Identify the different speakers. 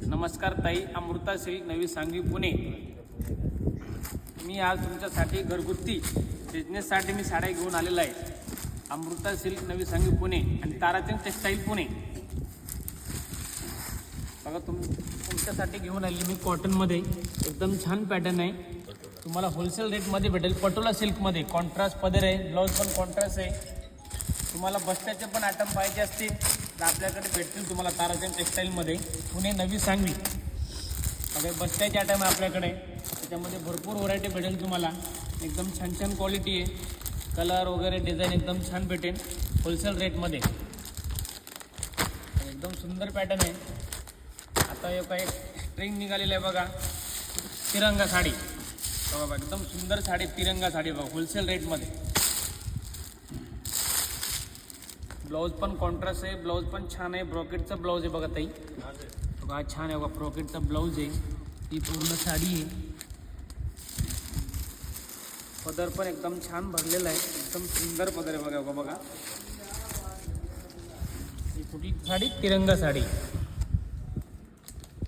Speaker 1: नमस्कार ताई, अमृता सिल्क नवी सांगवी पुणे। मी आज तुमच्यासाठी घरगुती बिझनेससाठी मी साड्या घेऊन आलेला आहे। अमृता सिल्क नवी सांगवी पुणे आणि ताराचंद टेक्सटाईल पुणे। बघा तुमच्यासाठी घेऊन आली मी कॉटनमध्ये, एकदम छान पॅटर्न आहे। तुम्हाला होलसेल रेटमध्ये भेटेल। पटोला सिल्कमध्ये कॉन्ट्रास्ट पदर आहे, ब्लाऊज पण कॉन्ट्रास्ट आहे। तुम्हाला बस्त्याचे पण आयटम पाहिजे असतील तर आपल्याकडे भेटतील तुम्हाला ताराचंद टेक्सटाईलमध्ये पुणे नवी सांगवी। बघा बस्त्याचे आयटम आहे आपल्याकडे, त्याच्यामध्ये भरपूर व्हरायटी भेटेल तुम्हाला। एकदम छान छान क्वालिटी आहे, कलर वगैरे डिझाईन एकदम छान भेटेल होलसेल रेटमध्ये। एकदम सुंदर पॅटर्न आहे। आता एक काही स्ट्रिंग निघालेलं आहे बघा, तिरंगा साडी। बघा एकदम सुंदर साडी, तिरंगा साडी बघा होलसेल रेटमध्ये। ब्लाऊज पण कॉन्ट्रास्ट आहे, ब्लाऊज पण छान आहे। ब्रॉकेटचा ब्लाऊज आहे बघा ताई, बघा छान आहे बघा, ब्रॉकेटचा ब्लाऊज आहे। ही पूर्ण साडी आहे, पदर पण एकदम छान भरलेला आहे, एकदम सुंदर पदर आहे बघा बघा। ही कुठली साडी? तिरंगा साडी।